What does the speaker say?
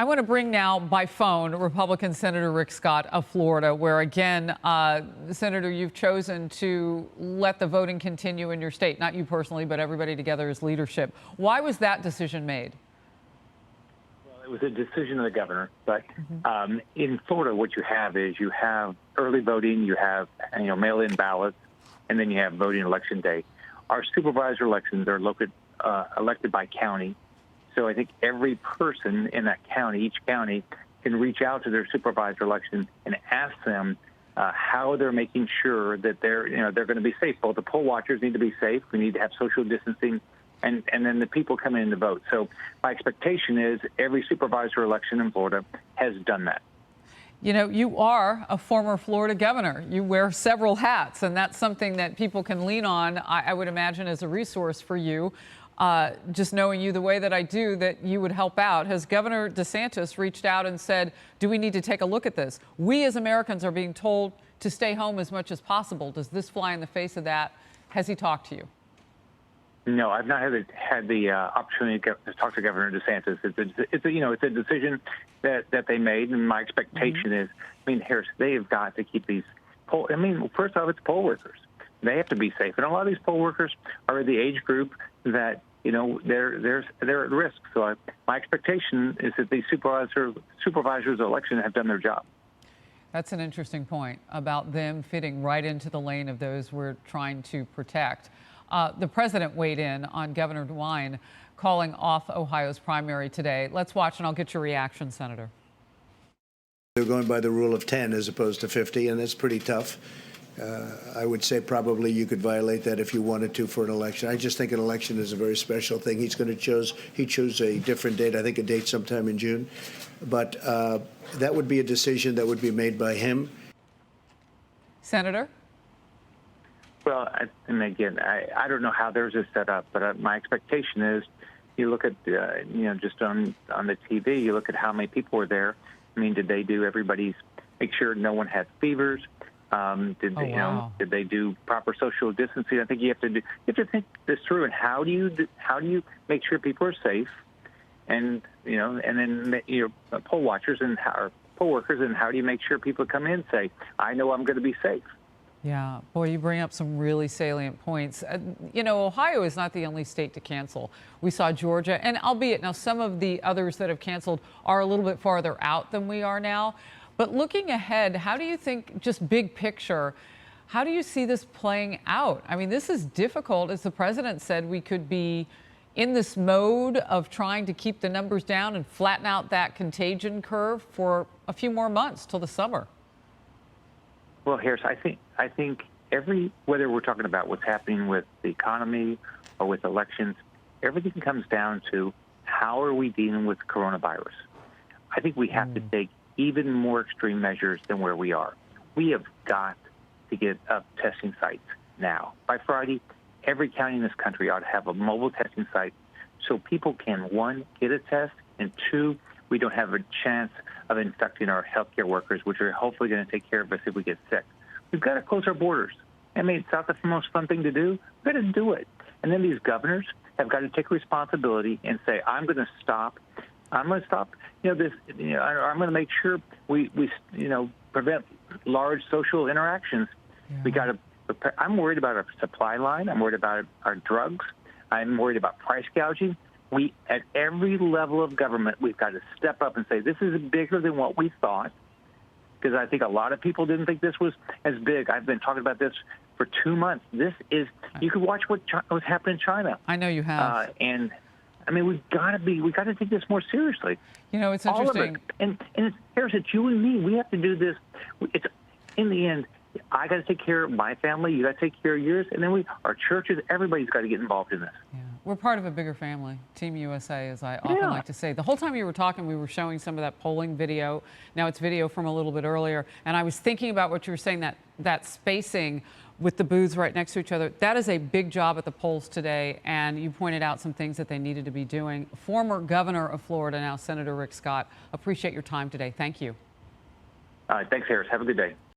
I want to bring now by phone Republican Senator Rick Scott of Florida, where again, Senator, you've chosen to let the voting continue in your state, not you personally, but everybody together as leadership. Why was that decision made? Well, it was a decision of the governor, but in Florida, what you have is you have early voting, you have mail-in ballots, and then you have voting election day. Our supervisor elections are elected by county. So I think every person in that county, each county, can reach out to their supervisor election and ask them how they're making sure that they're going to be safe. Both the poll watchers need to be safe. We need to have social distancing, and then the people coming in to vote. So my expectation is every supervisor election in Florida has done that. You know, you are a former Florida governor. You wear several hats, and that's something that people can lean on, I would imagine, as a resource for you. Just knowing you the way that I do, that you would help out. Has Governor DeSantis reached out and said, do we need to take a look at this? We as Americans are being told to stay home as much as possible. Does this fly in the face of that? Has he talked to you? No, I've not had the opportunity to talk to Governor DeSantis. It's a decision that they made, and my expectation is, Harris, they have got to keep these first off, it's poll workers. They have to be safe, and a lot of these poll workers are the age group that they're at risk. So my expectation is that these supervisors election have done their job. That's an interesting point about them fitting right into the lane of those we're trying to protect. The president weighed in on Governor DeWine calling off Ohio's primary today. Let's watch, and I'll get your reaction, Senator. They're going by the rule of 10 as opposed to 50, and that's pretty tough. I would say probably you could violate that if you wanted to for an election. I just think an election is a very special thing. He chose a different date, I think a date sometime in June. But that would be a decision that would be made by him. Senator? Well, and again, I don't know how theirs is set up, but my expectation is you look at, just on the TV, you look at how many people were there. Did they do make sure no one had fevers? Did they do proper social distancing? I think you have to think this through. And how do you make sure people are safe? And then poll watchers or poll workers, and how do you make sure people come in and say, I know I'm going to be safe? Yeah, boy, you bring up some really salient points. Ohio is not the only state to cancel. We saw Georgia, and albeit now some of the others that have canceled are a little bit farther out than we are now. But looking ahead, how do you think, just big picture, how do you see this playing out? This is difficult. As the president said, we could be in this mode of trying to keep the numbers down and flatten out that contagion curve for a few more months till the summer. Well, Harris, I think whether we're talking about what's happening with the economy or with elections, everything comes down to how are we dealing with coronavirus. I think we have to take even more extreme measures than where we are. We have got to get up testing sites now. By Friday, every county in this country ought to have a mobile testing site so people can, one, get a test, and two, we don't have a chance of infecting our healthcare workers, which are hopefully going to take care of us if we get sick. We've got to close our borders. It's not the most fun thing to do. We've got to do it. And then these governors have got to take responsibility and say, I'm going to stop this. I'm going to make sure we prevent large social interactions. Yeah. We got to prepare. I'm worried about our supply line. I'm worried about our drugs. I'm worried about price gouging. At every level of government, we've got to step up and say, this is bigger than what we thought, because I think a lot of people didn't think this was as big. I've been talking about this for 2 months. You could watch what's happening in China. I know you have. We've got to take this more seriously. It's interesting. All of it. And Harris, it's you and me. We have to do this. It's in the end, I got to take care of my family. You got to take care of yours. And then our churches, everybody's got to get involved in this. Yeah. We're part of a bigger family, Team USA, as I often like to say. The whole time you were talking, we were showing some of that polling video. Now it's video from a little bit earlier. And I was thinking about what you were saying, that spacing with the booths right next to each other. That is a big job at the polls today. And you pointed out some things that they needed to be doing. Former governor of Florida, now Senator Rick Scott, appreciate your time today. Thank you. Thanks, Harris. Have a good day.